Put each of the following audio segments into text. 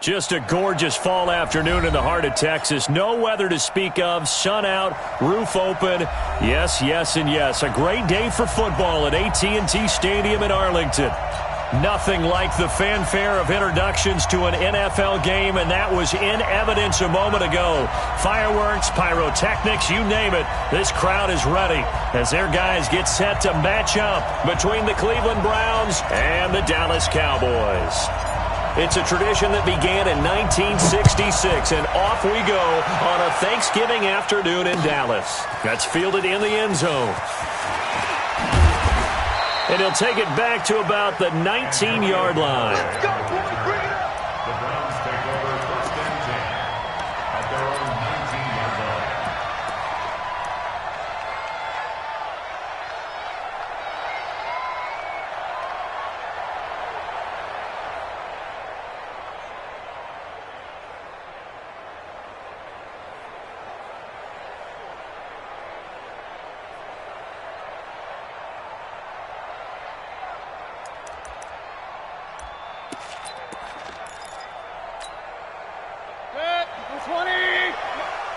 Just a gorgeous fall afternoon in the heart of Texas. No weather to speak of. Sun out, roof open. Yes, yes, and yes. A great day for football at AT&T Stadium in Arlington. Nothing like the fanfare of introductions to an NFL game, and that was in evidence a moment ago. Fireworks, pyrotechnics, you name it. This crowd is ready as their guys get set to match up between the Cleveland Browns and the Dallas Cowboys. It's a tradition that began in 1966, and off we go on a Thanksgiving afternoon in Dallas. That's fielded in the end zone. And he'll take it back to about the 19-yard line. Let's go, boys, bring it up. The Browns take over first and 10 at their own 19-yard line.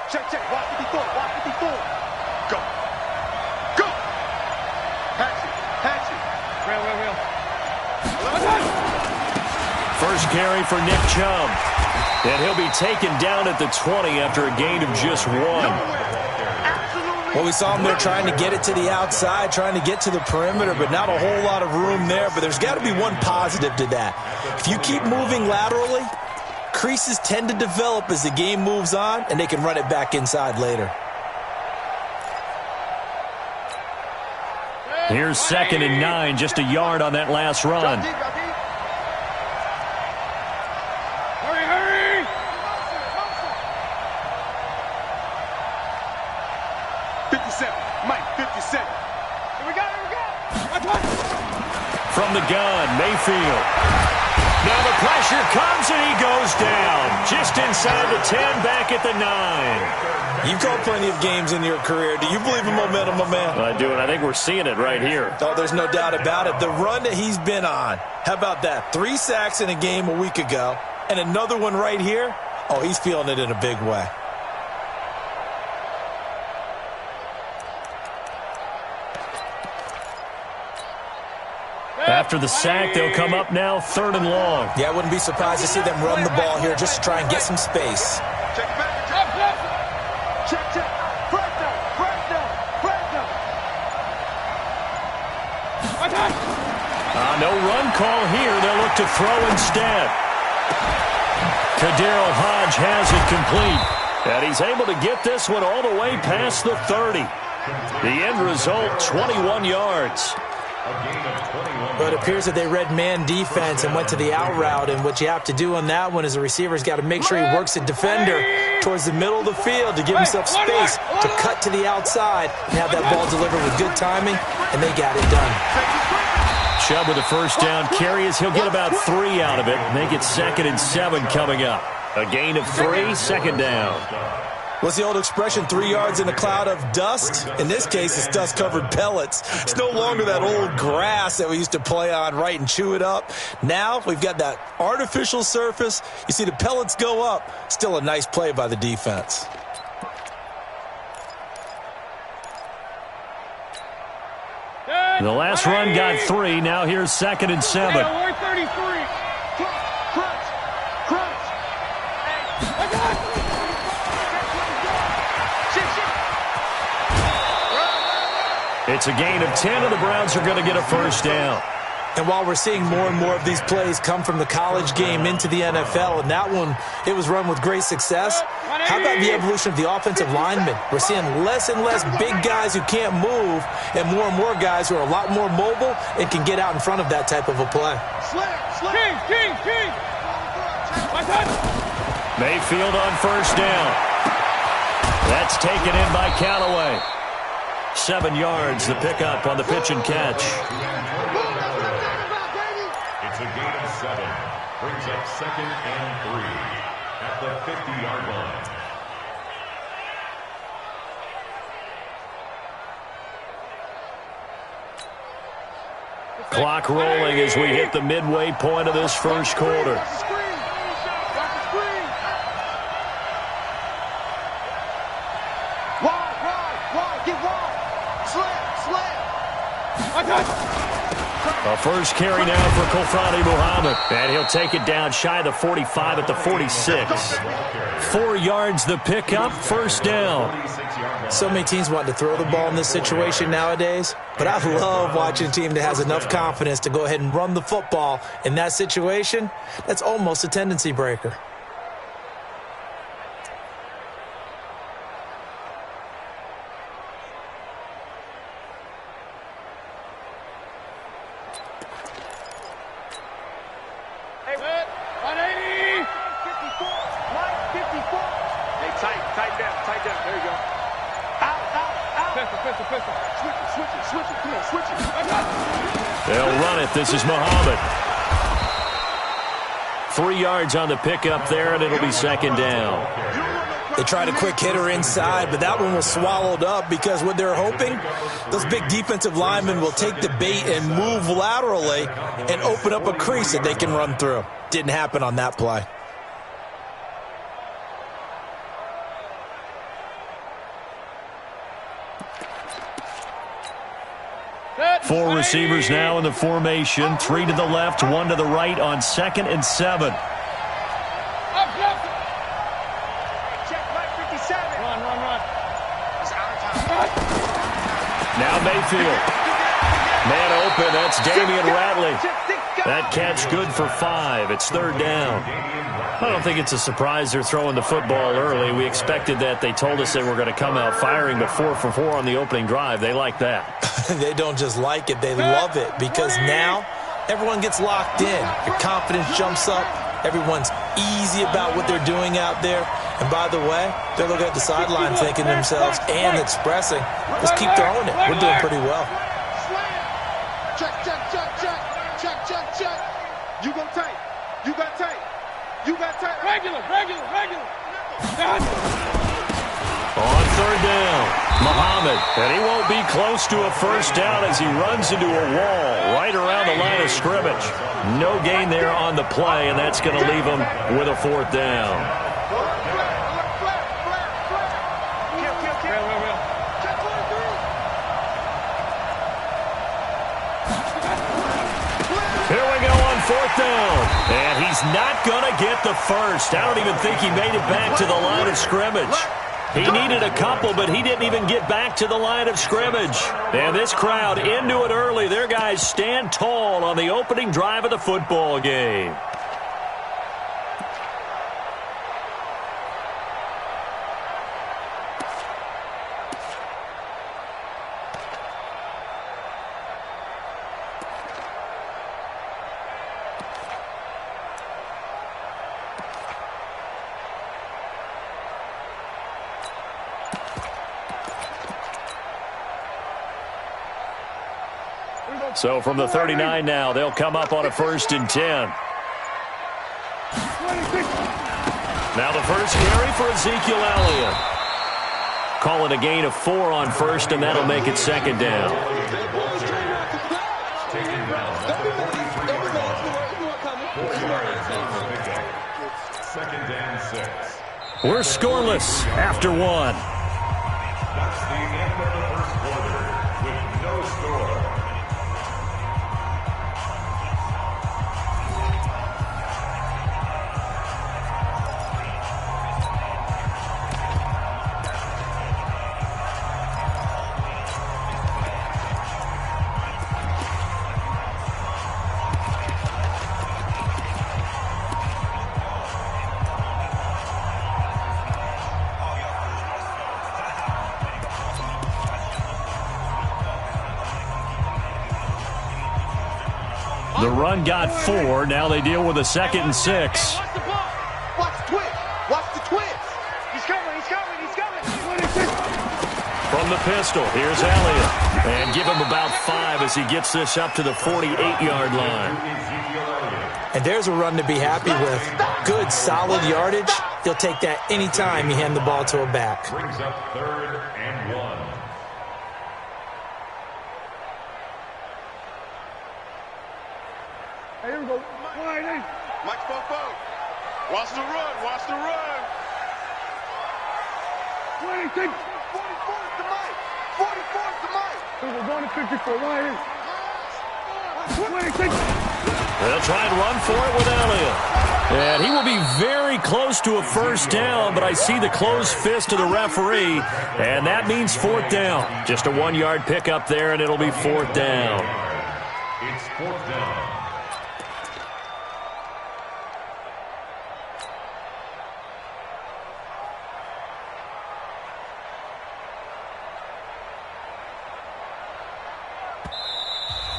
Check, watch 54, watch 54. Go. Go. Patch it. Rail. First carry for Nick Chubb. And he'll be taken down at the 20 after a gain of just 1. Well, we saw him there trying to get it to the outside, trying to get to the perimeter, but not a whole lot of room there. But there's got to be one positive to that. If you keep moving laterally, creases tend to develop as the game moves on, and they can run it back inside later. Here's 2nd and 9, just a yard on that last run. Hurry! 57, Mike, 57. Here we go. From the gun, Mayfield. Now the pressure comes and he goes down. Just inside the 10, back at the 9. You've called plenty of games in your career. Do you believe in momentum, my man? I do, and I think we're seeing it right here. Oh, there's no doubt about it. The run that he's been on. How about that? 3 sacks in a game a week ago, and another one right here. Oh, he's feeling it in a big way. After the sack, they'll come up now 3rd and long. Yeah, I wouldn't be surprised to see them run the ball here just to try and get some space. Check back. Check. Breakdown. No run call here. They'll look to throw instead. Kaderl Hodge has it complete. And he's able to get this one all the way past the 30. The end result, 21 yards. But it appears that they read man defense and went to the out route. And what you have to do on that one is the receiver's got to make sure he works the defender towards the middle of the field to give himself space to cut to the outside and have that ball delivered with good timing, and they got it done. Chubb with a first down carry as he'll get about 3 out of it. Make it 2nd and 7 coming up. A gain of 3, 2nd down. What's the old expression, 3 yards in a cloud of dust? In this case, it's dust-covered pellets. It's no longer that old grass that we used to play on, right, and chew it up. Now we've got that artificial surface. You see the pellets go up. Still a nice play by the defense. The last run got 3. Now here's 2nd and 7. It's a gain of 10, and the Browns are going to get a first down. And while we're seeing more and more of these plays come from the college game into the NFL, and that one, it was run with great success, how about the evolution of the offensive linemen? We're seeing less and less big guys who can't move and more guys who are a lot more mobile and can get out in front of that type of a play. King. Mayfield on first down. That's taken in by Callaway. 7 yards, the pickup on the pitch and catch. It's a gain of 7. Brings up 2nd and 3 at the 50-yard line. Clock rolling as we hit the midway point of this first quarter. A first carry now for Kofrani Muhammad. And he'll take it down shy of the 45 at the 46. 4 yards the pickup, first down. So many teams want to throw the ball in this situation nowadays, but I love watching a team that has enough confidence to go ahead and run the football in that situation. That's almost a tendency breaker. They'll run it. This is Muhammad. 3 yards on the pickup there, and it'll be second down. They tried a quick hitter inside, but that one was swallowed up because what they're hoping, those big defensive linemen will take the bait and move laterally and open up a crease that they can run through. Didn't happen on that play. Four receivers now in the formation. 3 to the left, 1 to the right on 2nd and 7. Now Mayfield. Man open, that's Damian Ratley. That catch good for 5. It's 3rd down. I don't think it's a surprise they're throwing the football early. We expected that. They told us they were going to come out firing, but 4 for 4 on the opening drive. They like that. They don't just like it, they love it, because now everyone gets locked in. Your confidence jumps up. Everyone's easy about what they're doing out there. And by the way, they're looking at the sideline thinking to themselves and expressing, let's keep throwing it. We're doing pretty well. Check, check, check, check, check, check, check. You go tight. You got tight. You got tight. Regular. On 3rd down, Muhammad. And he won't be close to a first down as he runs into a wall right around the line of scrimmage. No gain there on the play, and that's going to leave him with a 4th down. Here we go on 4th down. And he's not going to get the first. I don't even think he made it back to the line of scrimmage. He needed a couple, but he didn't even get back to the line of scrimmage. And this crowd into it early. Their guys stand tall on the opening drive of the football game. So from the 39 now, they'll come up on a 1st and 10. Now the first carry for Ezekiel Elliott. Call it a gain of 4 on 1st, and that'll make it 2nd down. We're scoreless after 1. That's the end of the first quarter with no score. The run got 4. Now they deal with a 2nd and 6. Watch the ball. Watch the twist. Watch the twist. He's coming. From the pistol, here's Elliott. And give him about 5 as he gets this up to the 48-yard line. And there's a run to be happy with. Good, solid yardage. He'll take that anytime you hand the ball to a back. Brings up 3rd and 1. Hey, here we go. Mike Popo. Watch the run. 26. 44 is the Mike. We're going to 54. Why They'll try and run for it with Elliott. And he will be very close to a first down, but I see the closed fist of the referee, and that means fourth down. Just a 1-yard pickup there, and it'll be fourth down. It's fourth down.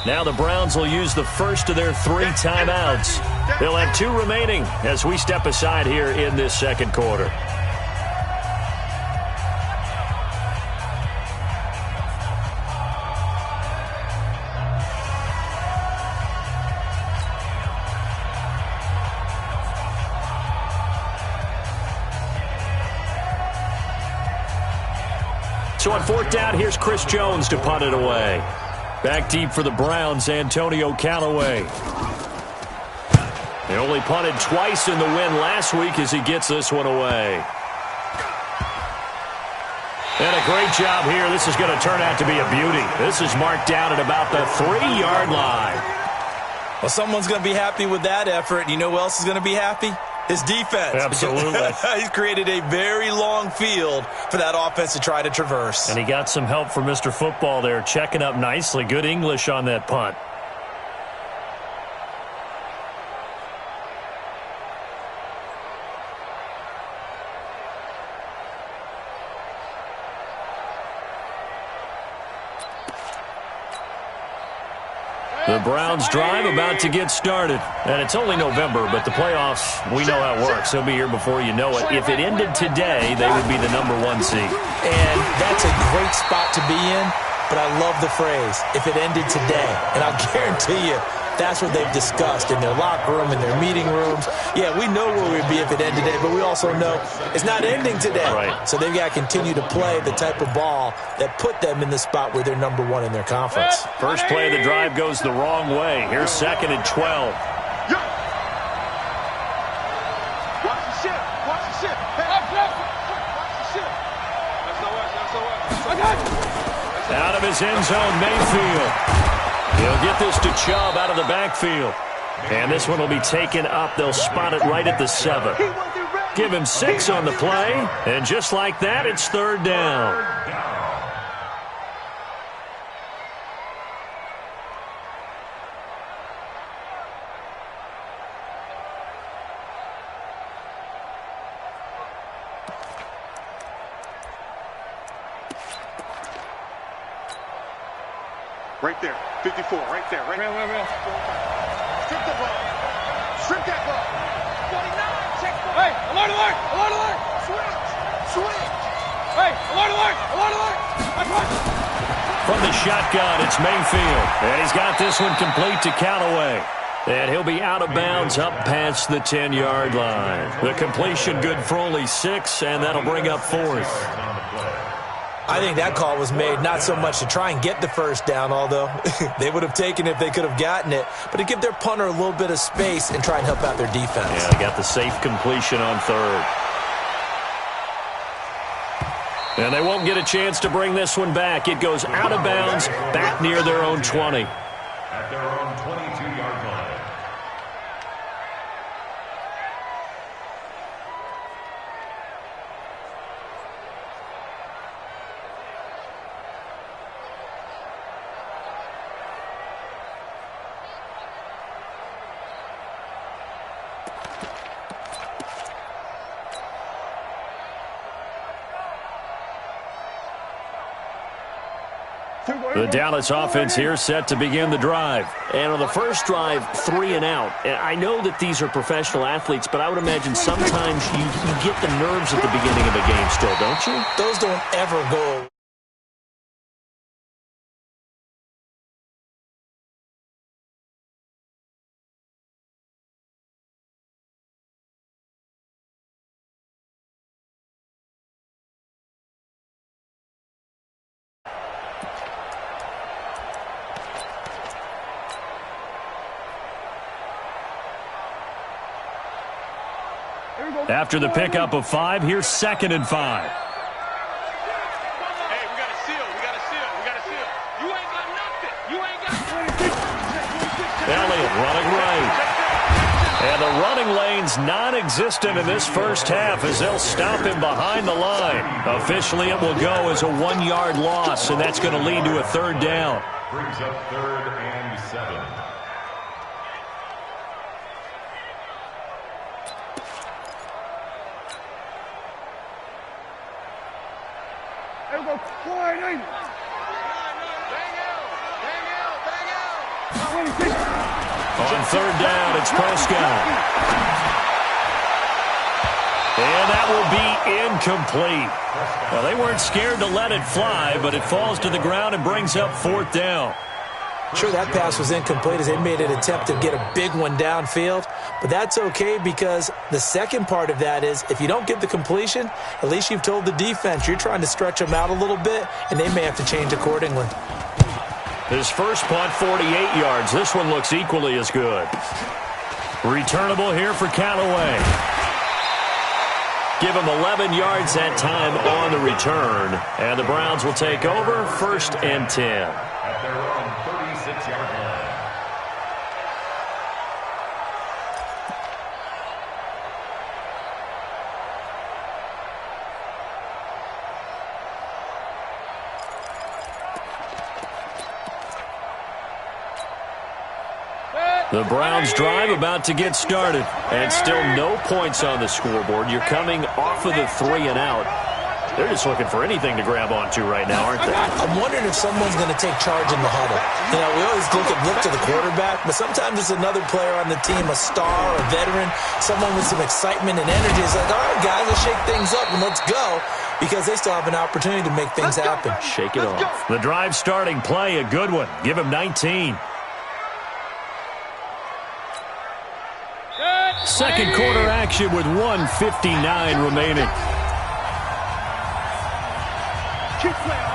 Now the Browns will use the first of their 3 timeouts. They'll have 2 remaining as we step aside here in this second quarter. So on fourth down, here's Chris Jones to punt it away. Back deep for the Browns, Antonio Callaway. They only punted twice in the win last week as he gets this one away. And a great job here. This is going to turn out to be a beauty. This is marked down at about the 3-yard line. Well, someone's going to be happy with that effort. You know who else is going to be happy? His defense. Absolutely. He's created a very long field for that offense to try to traverse. And he got some help from Mr. Football there, checking up nicely. Good English on that punt. The Browns drive about to get started. And it's only November, but the playoffs, we know how it works. They'll be here before you know it. If it ended today, they would be the #1 seed. And that's a great spot to be in, but I love the phrase, if it ended today. And I'll guarantee you, that's what they've discussed in their locker room, in their meeting rooms. Yeah, we know where we'd be if it ended today, but we also know it's not ending today. Right. So they've got to continue to play the type of ball that put them in the spot where they're #1 in their conference. First play of the drive goes the wrong way. Here's 2nd and 12. Watch the ship. Watch the ship. Hey, watch the ship. That's Out of his end zone, Mayfield. He'll get this to Chubb out of the backfield. And this one will be taken up. They'll spot it right at the 7. Give him 6 on the play. And just like that, it's 3rd down. right there. 54, right there. Right there. Strip the ball. Strip that ball. 49, check ball. Hey, alert, alert, alert, alert. Switch. Hey, alert, alert, alert, alert. From the shotgun, it's Mayfield. And he's got this one complete to Callaway. And he'll be out of bounds up past the 10-yard line. The completion good for only 6, and that'll bring up 4th. I think that call was made not so much to try and get the first down, although they would have taken it if they could have gotten it, but to give their punter a little bit of space and try and help out their defense. Yeah, they got the safe completion on 3rd. And they won't get a chance to bring this one back. It goes out of bounds, back near their own 20. At their own 22-yard line. The Dallas offense here set to begin the drive. And on the first drive, 3 and out. And I know that these are professional athletes, but I would imagine sometimes you get the nerves at the beginning of a game still, don't you? Those don't ever go. After the pickup of 5, here's 2nd and 5. Hey, we got a seal. We got a seal. We got a seal. You ain't got nothing. You ain't got 26. Elliott running right. And the running lane's non-existent in this first half as they'll stop him behind the line. Officially, it will go as a 1-yard loss, and that's going to lead to a third down. Brings up 3rd and 7. There we go. Bang out. On third down, it's Prescott. And that will be incomplete. Well, they weren't scared to let it fly, but it falls to the ground and brings up 4th down. Sure, that pass was incomplete as they made an attempt to get a big one downfield, but that's okay because the second part of that is if you don't get the completion, at least you've told the defense you're trying to stretch them out a little bit, and they may have to change accordingly. His first punt, 48 yards. This one looks equally as good. Returnable here for Callaway. Give him 11 yards that time on the return. And the Browns will take over 1st and 10. At their own 36-yard line. The Browns drive about to get started, and still no points on the scoreboard. You're coming off of the 3 and out. They're just looking for anything to grab onto right now, aren't they? I'm wondering if someone's going to take charge in the huddle. You know, we always look to the quarterback, but sometimes it's another player on the team, a star, a veteran, someone with some excitement and energy. It's like, all right, guys, let's shake things up and let's go, because they still have an opportunity to make things happen. Shake it off. The drive starting play, a good one. Give him 19. Second quarter action with 1:59 remaining. Keep playing.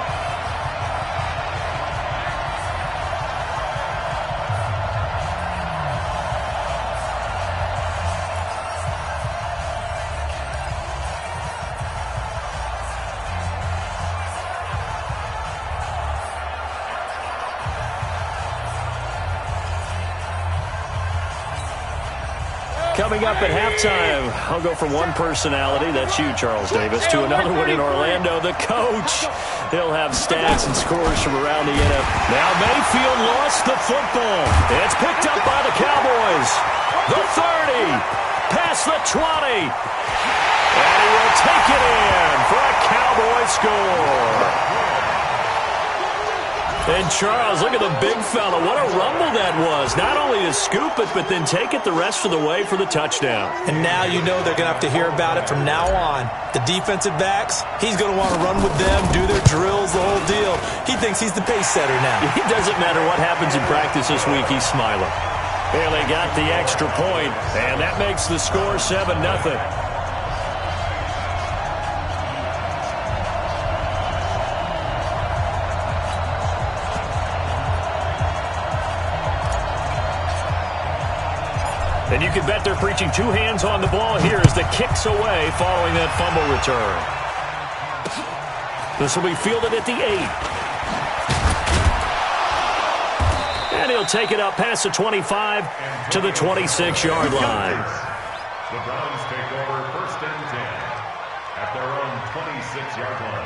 Coming up at halftime, I'll go from one personality, that's you, Charles Davis, to another one in Orlando, the coach. He'll have stats and scores from around the NFL. Now Mayfield lost the football. It's picked up by the Cowboys. The 30, past the 20. And he will take it in for a Cowboy score. And Charles, look at the big fella. What a rumble that was. Not only to scoop it, but then take it the rest of the way for the touchdown. And now you know they're going to have to hear about it from now on. The defensive backs, he's going to want to run with them, do their drills, the whole deal. He thinks he's the pace setter now. It doesn't matter what happens in practice this week, he's smiling. Well, they got the extra point, and that makes the score 7-0. And you can bet they're preaching 2 hands on the ball here as the kick's away following that fumble return. This will be fielded at the 8. And he'll take it up past the 25 to the 26-yard line. The Browns take over 1st and 10 at their own 26-yard line.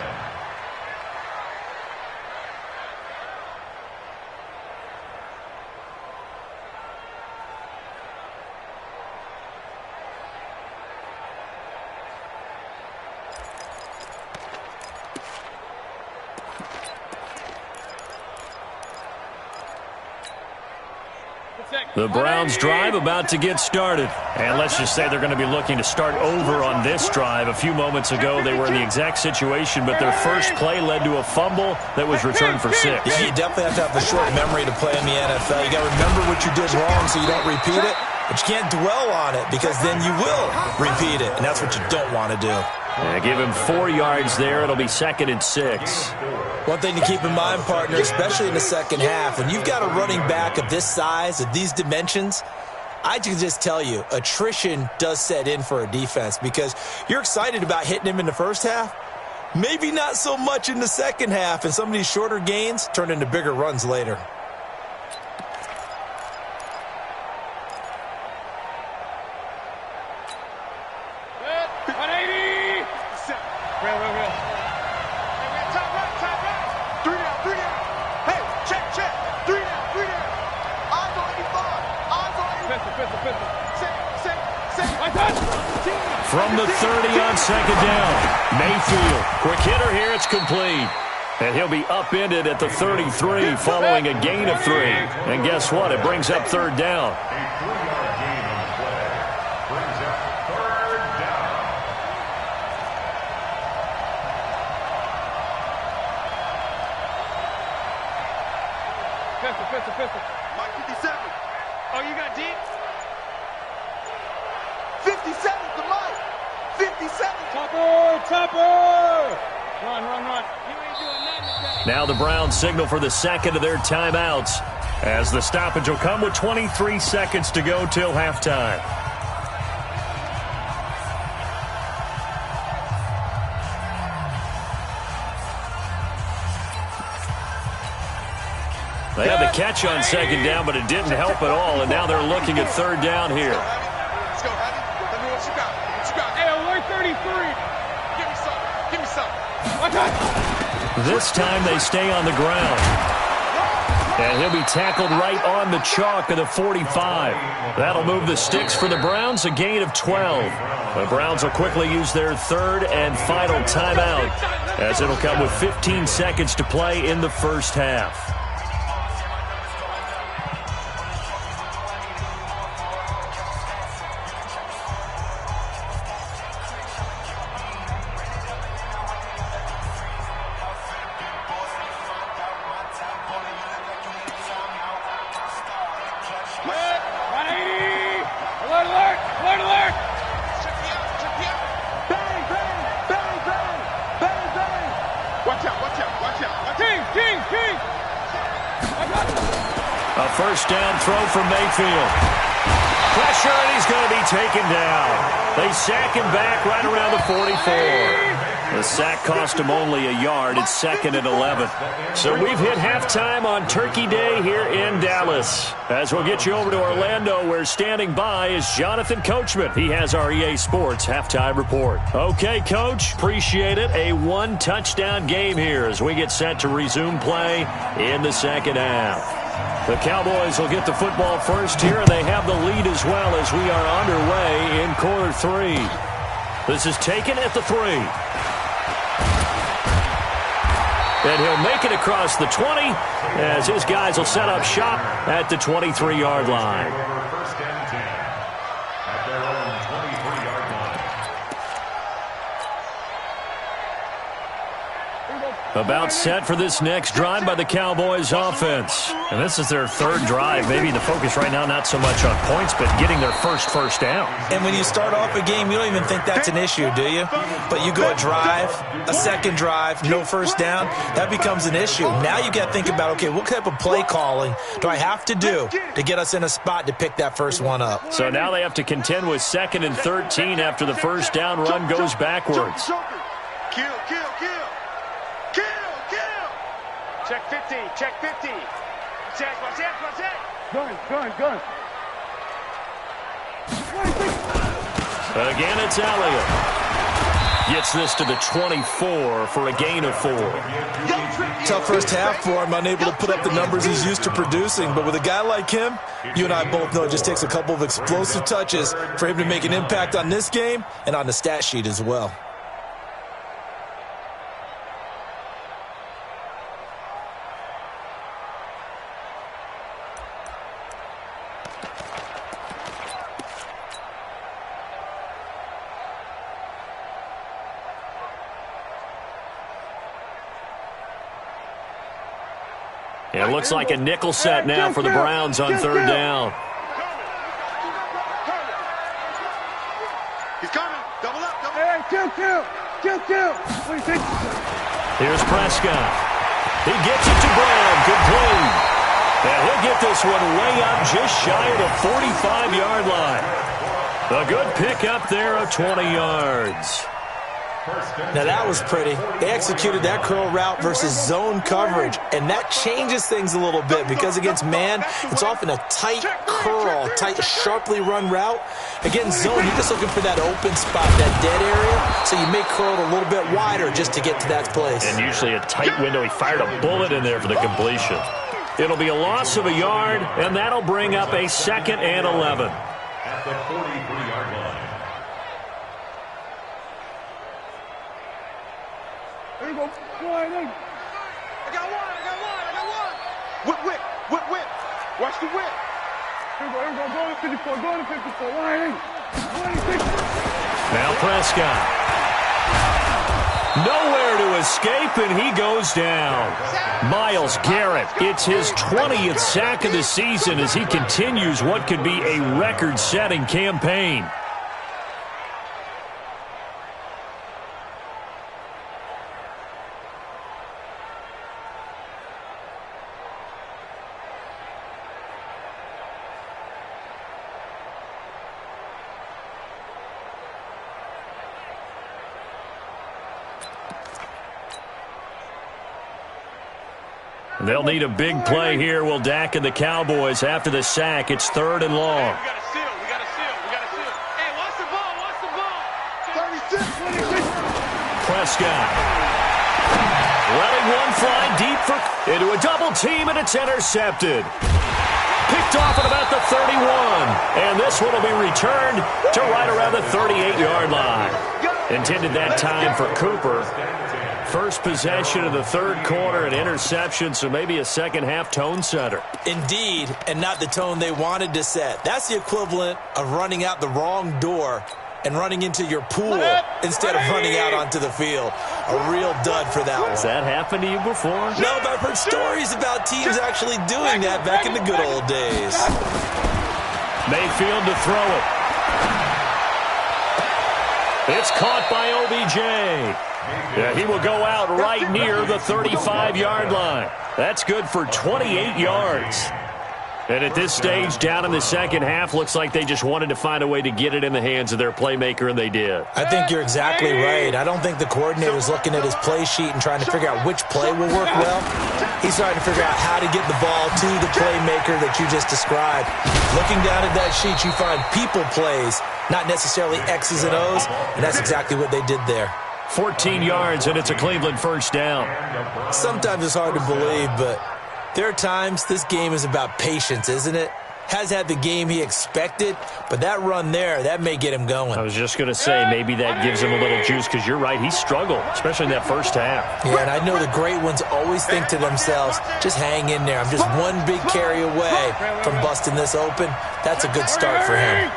The Browns drive about to get started. And let's just say they're going to be looking to start over on this drive. A few moments ago, they were in the exact situation, but their first play led to a fumble that was returned for 6. Yeah, you definitely have to have the short memory to play in the NFL. You got to remember what you did wrong so you don't repeat it, but you can't dwell on it because then you will repeat it, and that's what you don't want to do. Yeah, give him 4 yards there. It'll be 2nd and 6. One thing to keep in mind, partner, especially in the second half, when you've got a running back of this size, of these dimensions, I can just tell you, attrition does set in for a defense because you're excited about hitting him in the first half. Maybe not so much in the second half, and some of these shorter gains turn into bigger runs later. From the 30 on second down. Mayfield, quick hitter here, it's complete. And he'll be upended at the 33 following a gain of 3. And guess what? It brings up third down. Pistol. Mike 57. Oh, you got deep? 57 to Mike. 57. Topper. Run. You ain't doing nothing today. Now the Browns signal for the second of their timeouts, as the stoppage will come with 23 seconds to go till halftime. They had the catch on second down, but it didn't help at all, and now they're looking at third down here. Let's go, Heavy. Let me know what you got. Hey, alert 33. Give me something. This time they stay on the ground. And he'll be tackled right on the chalk of the 45. That'll move the sticks for the Browns, a gain of 12. The Browns will quickly use their third and final timeout, as it'll come with 15 seconds to play in the first half. A first down throw from Mayfield. Pressure, and he's going to be taken down. They sack him back right around the 44. The sack cost him only a yard. It's second and 11. So we've hit halftime on Turkey Day here in Dallas. As we'll get you over to Orlando, where standing by is Jonathan Coachman. He has our EA Sports halftime report. Okay, Coach, appreciate it. A one-touchdown game here as we get set to resume play in the second half. The Cowboys will get the football first here, and they have the lead as well as we are underway in quarter 3. This is taken at the 3. And he'll make it across the 20 as his guys will set up shop at the 23-yard line. First and 10 at their own 23-yard line. About set for this next drive by the Cowboys offense. And this is their third drive. Maybe the focus right now not so much on points, but getting their first down. And when you start off a game, you don't even think that's an issue, do you? But you go a drive, a second drive, no first down, that becomes an issue. Now you got to think about, okay, what type of play calling do I have to do to get us in a spot to pick that first one up? So now they have to contend with 2nd and 13 after the first down run goes backwards. Kill. Check 50. Watch that. Gun. Again, it's Elliott. Gets this to the 24 for a gain of 4. Tough first half for him, unable to put up the numbers he's used to producing. But with a guy like him, you and I both know it just takes a couple of explosive touches for him to make an impact on this game and on the stat sheet as well. It looks like a nickel set now for the Browns on third down. He's coming. Double up. Kill. What do you think? Here's Prescott. He gets it to Brown. Complete. And he'll get this one way up just shy of the 45-yard line. A good pickup there of 20 yards. Now that was pretty. They executed that curl route versus zone coverage, and that changes things a little bit because against man, it's often a tight curl, tight, sharply run route. Against zone, you're just looking for that open spot, that dead area, so you may curl it a little bit wider just to get to that place. And usually a tight window. He fired a bullet in there for the completion. It'll be a loss of a yard, and that'll bring up a 2nd and 11. the 43-yard line. There you go. Flying in. I got one. Whip. Watch the whip. Here we go. Go to 54. Go to 54. Line in. 26. Now Prescott. Nowhere to escape, and he goes down. Myles Garrett, it's his 20th sack of the season as he continues what could be a record-setting campaign. They'll need a big play here. Will Dak and the Cowboys after the sack. It's 3rd and long. We got to seal. Hey, watch the ball. 36. Prescott. Letting one fly deep into a double team, and it's intercepted. Picked off at about the 31. And this one will be returned to right around the 38-yard line. Intended that time for Cooper. First possession of the 3rd quarter, an interception, so maybe a second-half tone setter. Indeed, and not the tone they wanted to set. That's the equivalent of running out the wrong door and running into your pool instead of running out onto the field. A real dud for that one. Has that happened to you before? No, but I've heard stories about teams actually doing that back in the good old days. Mayfield to throw it. It's caught by OBJ. Yeah, he will go out right near the 35-yard line. That's good for 28 yards. And at this stage, down in the second half, looks like they just wanted to find a way to get it in the hands of their playmaker, and they did. I think you're exactly right. I don't think the coordinator's looking at his play sheet and trying to figure out which play will work well. He's trying to figure out how to get the ball to the playmaker that you just described. Looking down at that sheet, you find people plays, not necessarily X's and O's, and that's exactly what they did there. 14 yards, and it's a Cleveland first down. Sometimes it's hard to believe, but there are times this game is about patience, isn't it? Has had the game he expected, but that run there, that may get him going. I was just going to say, maybe that gives him a little juice, because you're right, he struggled, especially in that first half. Yeah, and I know the great ones always think to themselves, just hang in there. I'm just one big carry away from busting this open. That's a good start for him.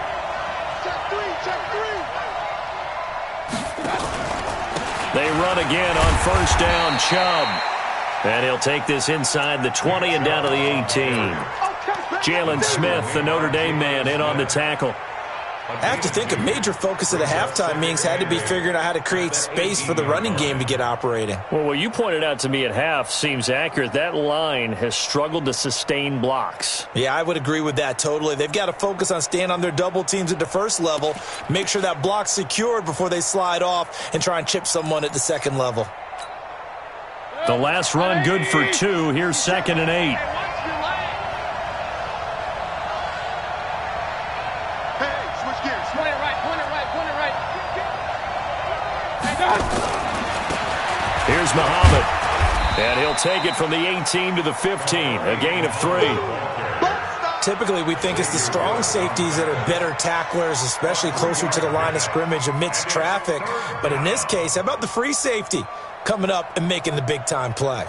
They run again on first down, Chubb. And he'll take this inside the 20 and down to the 18. Jalen Smith, the Notre Dame man, in on the tackle. I have to think a major focus of the halftime meetings had to be figuring out how to create space for the running game to get operating. Well, what you pointed out to me at half seems accurate. That line has struggled to sustain blocks. Yeah, I would agree with that totally. They've got to focus on staying on their double teams at the first level, make sure that block's secured before they slide off and try and chip someone at the second level. The last run good for 2. Here's 2nd and 8. Here's Muhammad. And he'll take it from the 18 to the 15. A gain of 3. Typically, we think it's the strong safeties that are better tacklers, especially closer to the line of scrimmage amidst traffic. But in this case, how about the free safety coming up and making the big-time play?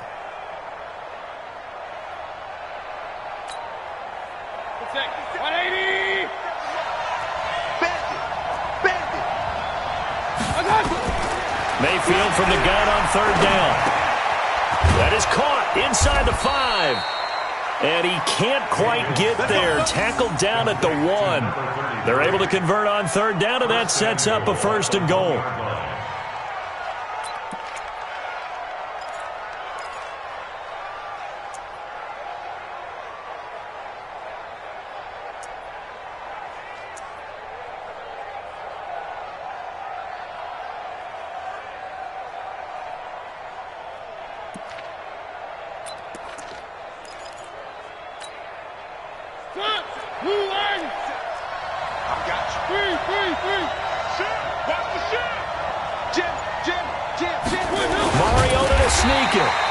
Mayfield from the gun on 3rd down. That is caught inside the 5. And he can't quite get there. Tackled down at the 1. They're able to convert on 3rd down, and that sets up a 1st and goal.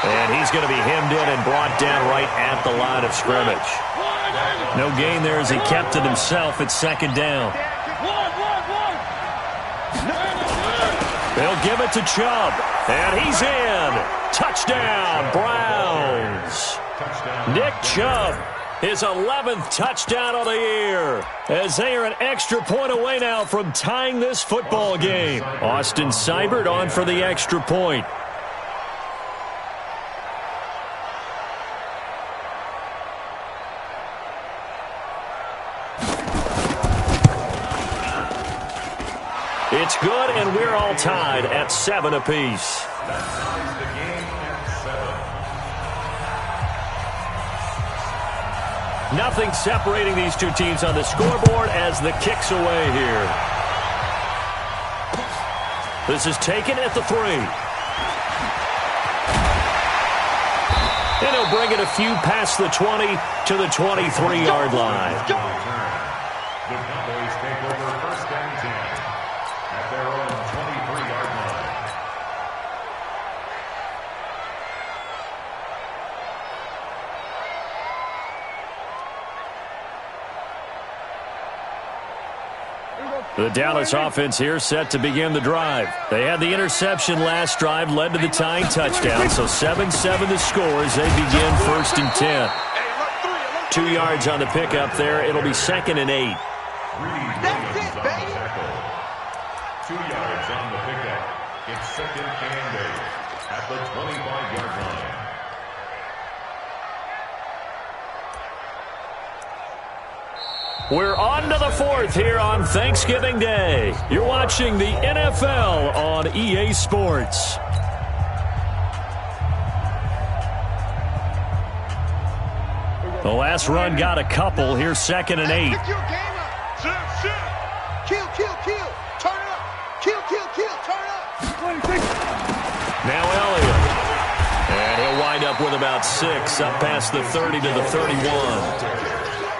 And he's going to be hemmed in and brought down right at the line of scrimmage. No gain there as he kept it himself at 2nd down. They'll give it to Chubb, and he's in. Touchdown, Browns. Nick Chubb, his 11th touchdown of the year, as they are an extra point away now from tying this football game. Austin Seibert on for the extra point. It's good, and we're all tied at 7 apiece. That ties the game at 7. Nothing separating these two teams on the scoreboard as the kick's away here. This is taken at the 3. And he'll bring it a few past the 20 to the 23-yard line. The Cowboys take over first and 10 at their own 23-yard line. The Dallas offense here set to begin the drive. They had the interception last drive, led to the tying touchdown, so 7-7 the score as they begin first and 10. 2 yards on the pickup there. It'll be 2nd and 8. That's it, baby. 2 yards on the pickup. It's 2nd and 8 at the 25-yard line. We're on to the 4th here on Thanksgiving Day. You're watching the NFL on EA Sports. The last run got a couple. Here's 2nd and 8. Pick your game up. Kill, kill, kill. Turn it up. Kill, kill, kill. Turn it up. Now Elliott. And he'll wind up with about 6 up past the 30 to the 31.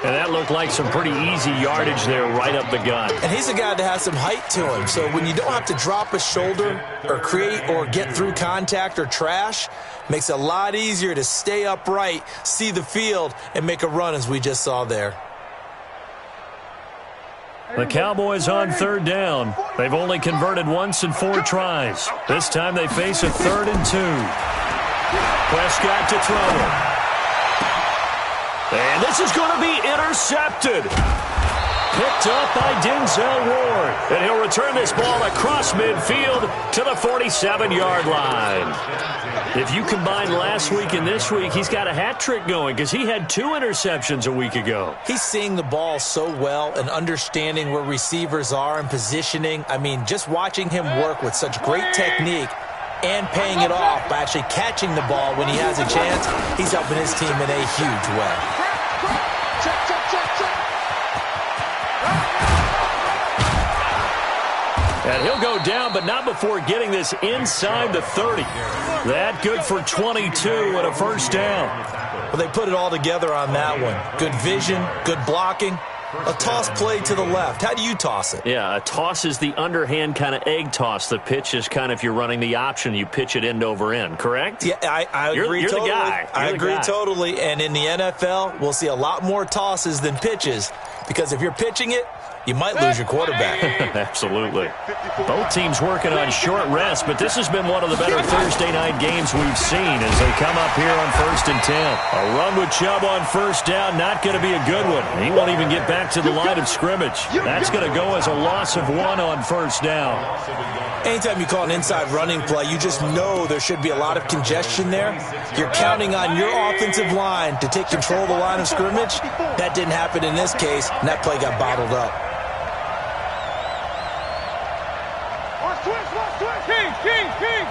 And that looked like some pretty easy yardage there right up the gut. And he's a guy that has some height to him. So when you don't have to drop a shoulder or create or get through contact or trash, makes it a lot easier to stay upright, see the field, and make a run as we just saw there. The Cowboys on 3rd down. They've only converted once in 4 tries. This time they face a 3rd and 2. Prescott to throw. And this is going to be intercepted. Picked up by Denzel Ward. And he'll return this ball across midfield to the 47-yard line. If you combine last week and this week, he's got a hat trick going because he had 2 interceptions a week ago. He's seeing the ball so well and understanding where receivers are and positioning. I mean, just watching him work with such great technique and paying it off by actually catching the ball when he has a chance, he's helping his team in a huge way. Check, check, check, check. And he'll go down, but not before getting this inside the 30. That good for 22 and a first down. Well, they put it all together on that one. Good vision, good blocking. A toss play to the left. How do you toss it? Yeah, a toss is the underhand kind of egg toss. The pitch is kind of, if you're running the option, you pitch it end over end, correct? Yeah, I agree you're totally. The guy. I agree totally. And in the NFL, we'll see a lot more tosses than pitches because if you're pitching it, you might lose your quarterback. Absolutely. Both teams working on short rest, but this has been one of the better Thursday night games we've seen as they come up here on 1st and 10. A run with Chubb on 1st down, not going to be a good one. He won't even get back to the line of scrimmage. That's going to go as a loss of 1 on 1st down. Anytime you call an inside running play, you just know there should be a lot of congestion there. You're counting on your offensive line to take control of the line of scrimmage. That didn't happen in this case, and that play got bottled up. King.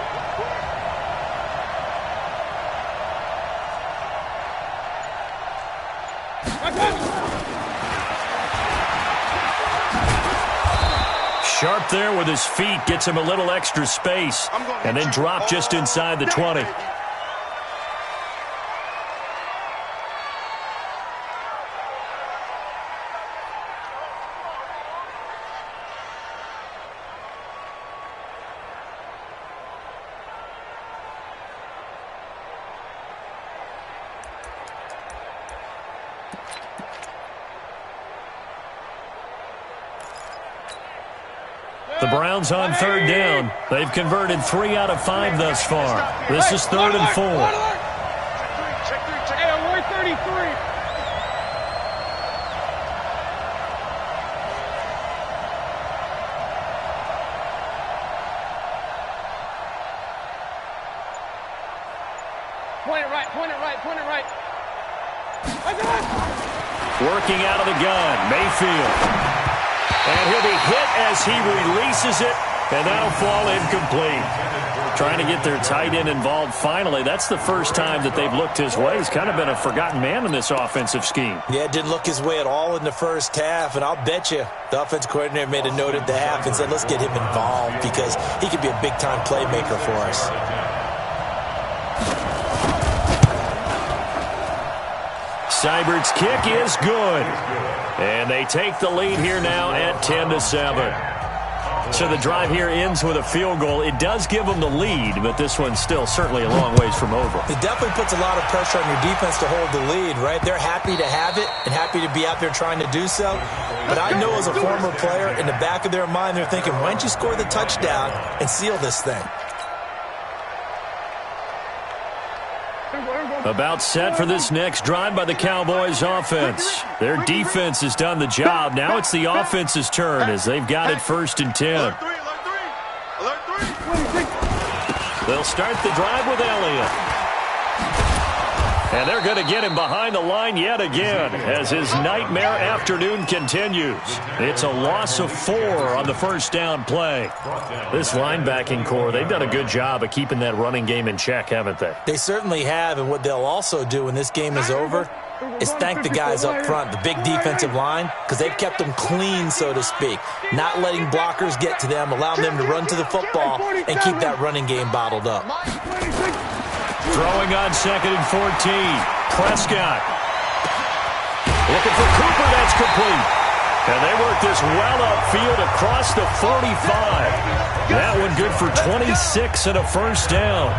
Sharp there with his feet, gets him a little extra space, and then drop just inside the 20. The Browns on third down. They've converted 3 out of 5 thus far. This is 3rd and 4. Hey, alert 33. Point it right, point it right, point it right. Working out of the gun, Mayfield. And he'll be hit as he releases it, and that'll fall incomplete. Trying to get their tight end involved finally. That's the first time that they've looked his way. He's kind of been a forgotten man in this offensive scheme. Yeah, it didn't look his way at all in the first half, and I'll bet you the offensive coordinator made a note at the half and said, let's get him involved because he could be a big-time playmaker for us. Seibert's kick is good. And they take the lead here now at 10-7. So the drive here ends with a field goal. It does give them the lead, but this one's still certainly a long ways from over. It definitely puts a lot of pressure on your defense to hold the lead, right? They're happy to have it and happy to be out there trying to do so. But I know as a former player, in the back of their mind, they're thinking, why don't you score the touchdown and seal this thing? About set for this next drive by the Cowboys offense. Their defense has done the job. Now it's the offense's turn as they've got it 1st and 10. They'll start the drive with Elliott. And they're going to get him behind the line yet again as his nightmare afternoon continues. It's a loss of 4 on the first down play. This linebacking core, they've done a good job of keeping that running game in check, haven't they? They certainly have, and what they'll also do when this game is over is thank the guys up front, the big defensive line, because they've kept them clean, so to speak, not letting blockers get to them, allowing them to run to the football and keep that running game bottled up. Throwing on 2nd and 14. Prescott. Looking for Cooper. That's complete. And they work this well upfield across the 45. That one good for 26 and a first down.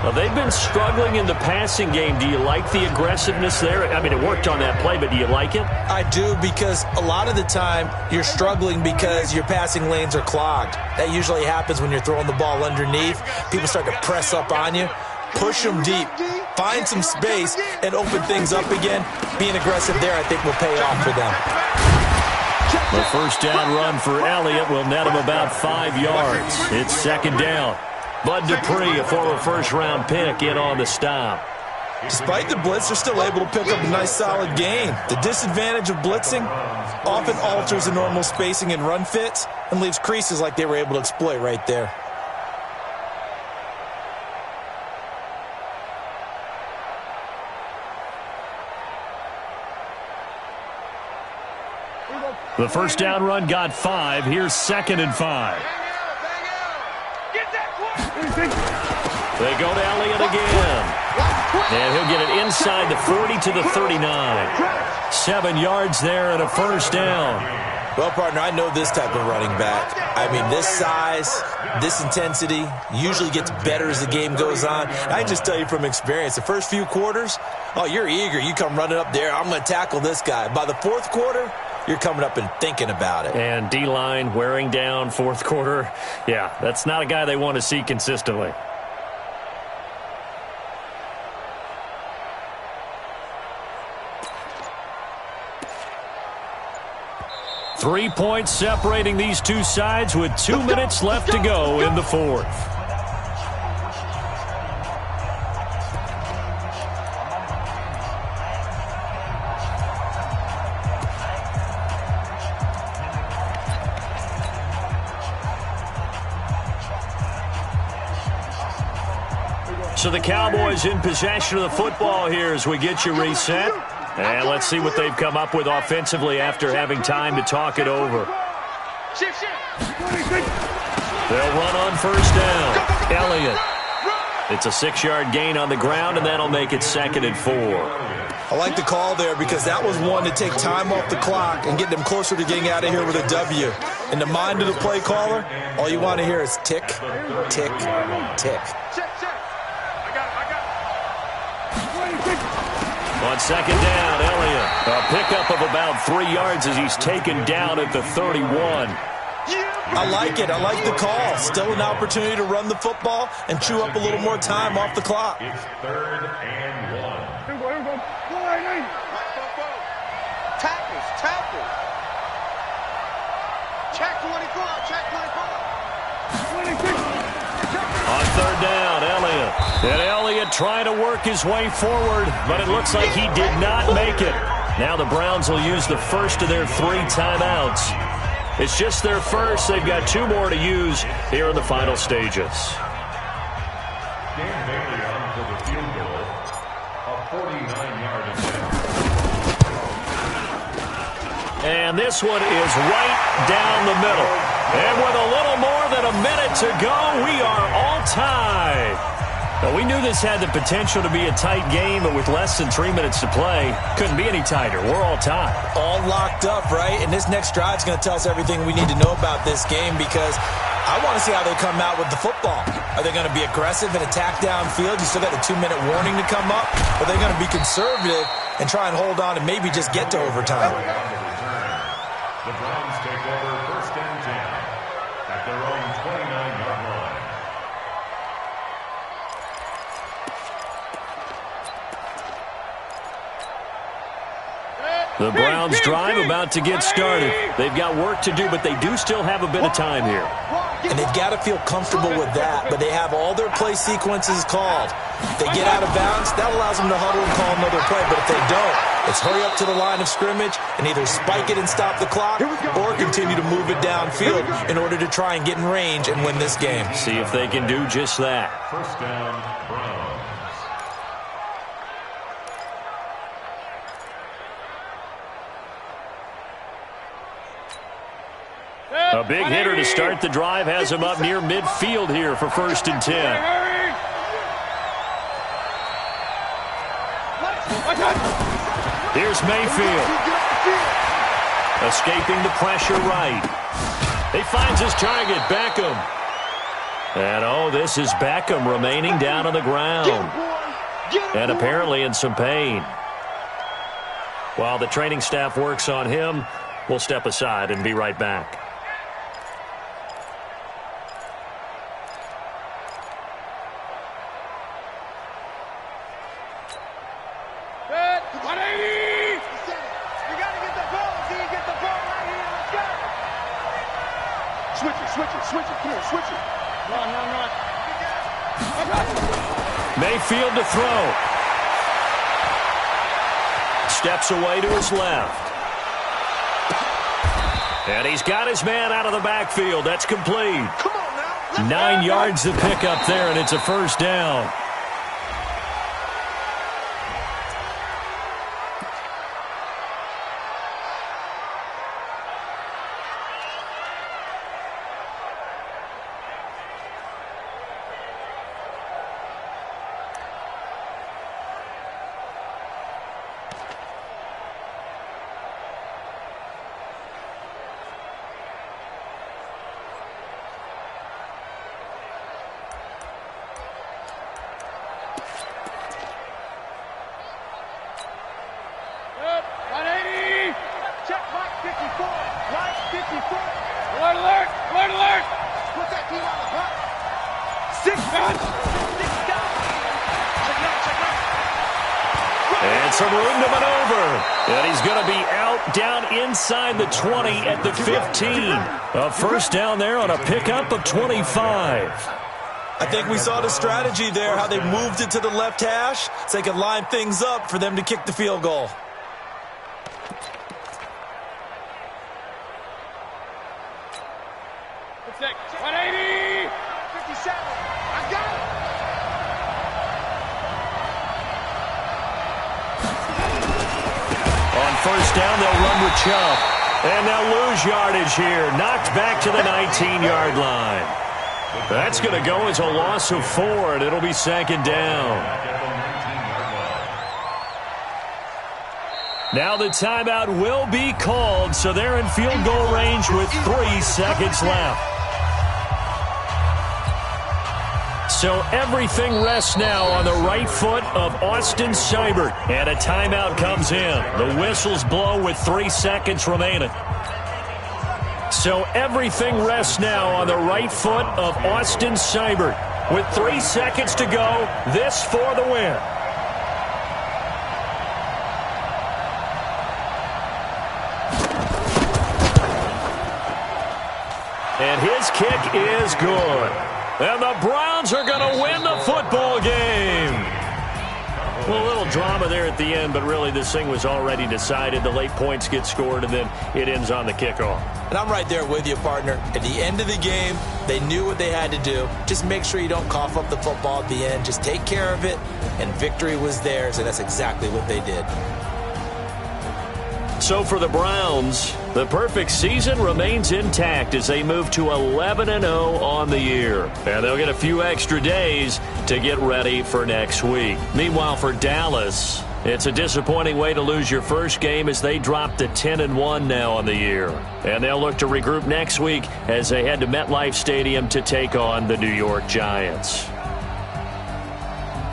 Well, they've been struggling in the passing game. Do you like the aggressiveness there? I mean, it worked on that play, but do you like it? I do, because a lot of the time you're struggling because your passing lanes are clogged. That usually happens when you're throwing the ball underneath. People start to press up on you. Push them deep, find some space, and open things up again. Being aggressive there, I think, will pay off for them. The first down run for Elliott will net him about 5 yards. It's 2nd down. Bud Dupree, a former first-round pick, in on the stop. Despite the blitz, they're still able to pick up a nice, solid gain. The disadvantage of blitzing often alters the normal spacing and run fits and leaves creases like they were able to exploit right there. The first down run got 5. Here's 2nd and 5. They go to Elliott again. And he'll get it inside the 40 to the 39. 7 yards there and a first down. Well, partner, I know this type of running back. I mean, this size, this intensity usually gets better as the game goes on. I can just tell you from experience, the first few quarters, oh, you're eager. You come running up there, I'm going to tackle this guy. By the 4th quarter, you're coming up and thinking about it. And D-line wearing down 4th quarter. Yeah, that's not a guy they want to see consistently. Three points separating these two sides with 2 minutes left to go in the 4th. So the Cowboys in possession of the football here as we get you reset. And let's see what they've come up with offensively after having time to talk it over. They'll run on first down. Elliott. It's a 6-yard gain on the ground, and that'll make it 2nd and 4. I like the call there because that was one to take time off the clock and get them closer to getting out of here with a W. In the mind of the play caller, all you want to hear is tick, tick, tick. On 2nd down, Elliott. A pickup of about 3 yards as he's taken down at the 31. I like it. I like the call. Still an opportunity to run the football and chew up a little more time off the clock. It's 3rd and 1. Here we go. Tackles. Check 24. On 3rd down, Elliott. And Elliott trying to work his way forward, but it looks like he did not make it. Now the Browns will use the first of their 3 timeouts. It's just their first. They've got 2 more to use here in the final stages. Dan Bailey on for the field goal. A 49-yard attempt. And this one is right down the middle. And with a little more than a minute to go, we are all tied. Now, we knew this had the potential to be a tight game, but with less than 3 minutes to play, couldn't be any tighter. We're all tied. All locked up, right? And this next drive is going to tell us everything we need to know about this game, because I want to see how they come out with the football. Are they going to be aggressive and attack downfield? You still got a 2-minute warning to come up? Or are they going to be conservative and try and hold on and maybe just get to overtime? The Browns take over 1st and 10 at their own 29-yard line. The Browns drive about to get started. They've got work to do, but they do still have a bit of time here. And they've got to feel comfortable with that, but they have all their play sequences called. If they get out of bounds, that allows them to huddle and call another play, but if they don't, it's hurry up to the line of scrimmage and either spike it and stop the clock or continue to move it downfield in order to try and get in range and win this game. See if they can do just that. 1st down, Browns. A big hitter to start the drive has him up near midfield here for 1st and 10. Here's Mayfield. Escaping the pressure right. He finds his target, Beckham. And, oh, this is Beckham remaining down on the ground. And apparently in some pain. While the training staff works on him, we'll step aside and be right back. Mayfield to throw. Steps away to his left. And he's got his man out of the backfield. That's complete. 9 yards to pick up there, and it's a 1st down. And some room to maneuver. And he's going to be out down inside the 20 at the 15. A 1st down there on a pickup of 25. I think we saw the strategy there, how they moved it to the left hash so they could line things up for them to kick the field goal. Check. 180. 57. I got it. On 1st down, they'll run with Chubb. And they'll lose yardage here. Knocked back to the 19-yard line. That's going to go as a loss of 4, and it'll be 2nd down. Now the timeout will be called, so they're in field goal range with 3 seconds left. So everything rests now on the right foot of Austin Seibert. And a timeout comes in. The whistles blow with 3 seconds remaining. So everything rests now on the right foot of Austin Seibert. With 3 seconds to go, this for the win. And his kick is good. And the Browns are going to win the football game. Well, a little drama there at the end, but really this thing was already decided. The late points get scored, and then it ends on the kickoff. And I'm right there with you, partner. At the end of the game, they knew what they had to do. Just make sure you don't cough up the football at the end. Just take care of it, and victory was theirs, and that's exactly what they did. So for the Browns, the perfect season remains intact as they move to 11-0 on the year. And they'll get a few extra days to get ready for next week. Meanwhile, for Dallas, it's a disappointing way to lose your first game as they drop to 10-1 now on the year. And they'll look to regroup next week as they head to MetLife Stadium to take on the New York Giants.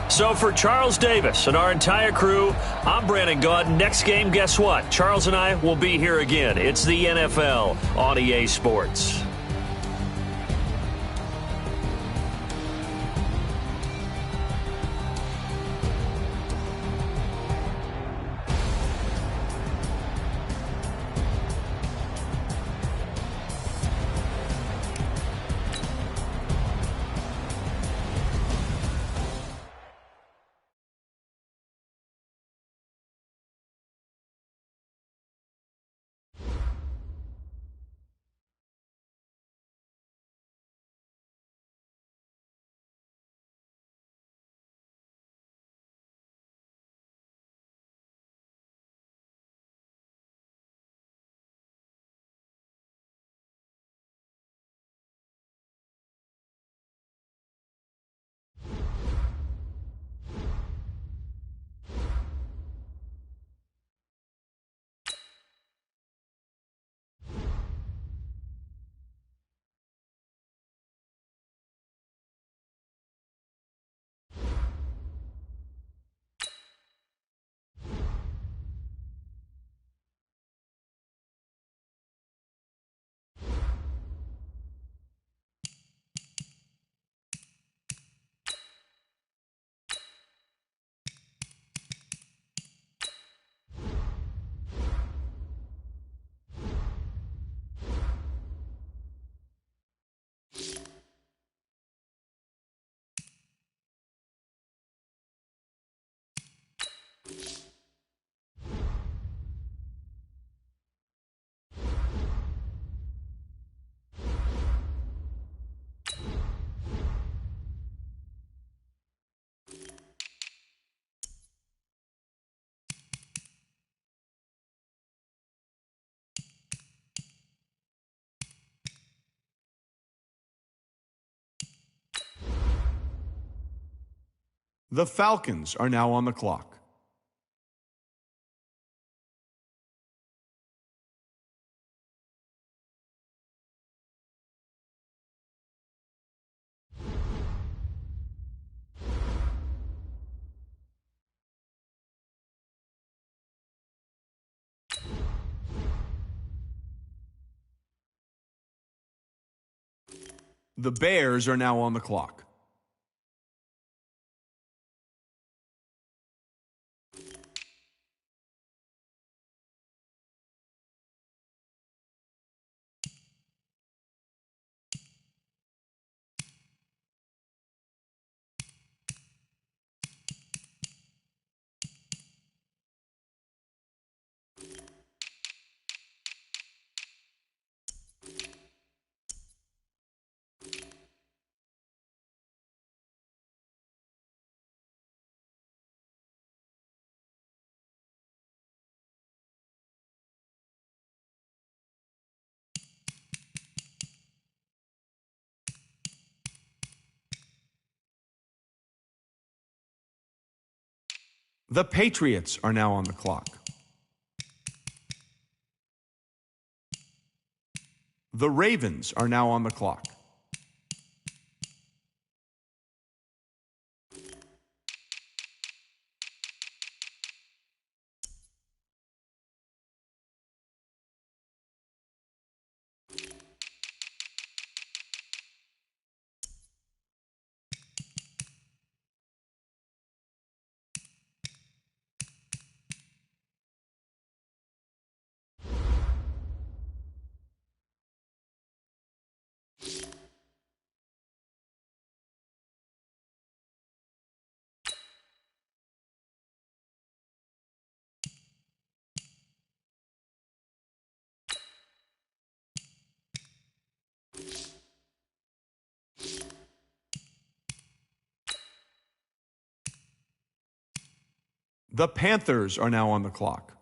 So for Charles Davis and our entire crew, I'm Brandon Gaudin. Next game, guess what? Charles and I will be here again. It's the NFL on EA Sports. The Falcons are now on the clock. The Bears are now on the clock. The Patriots are now on the clock. The Ravens are now on the clock. The Panthers are now on the clock.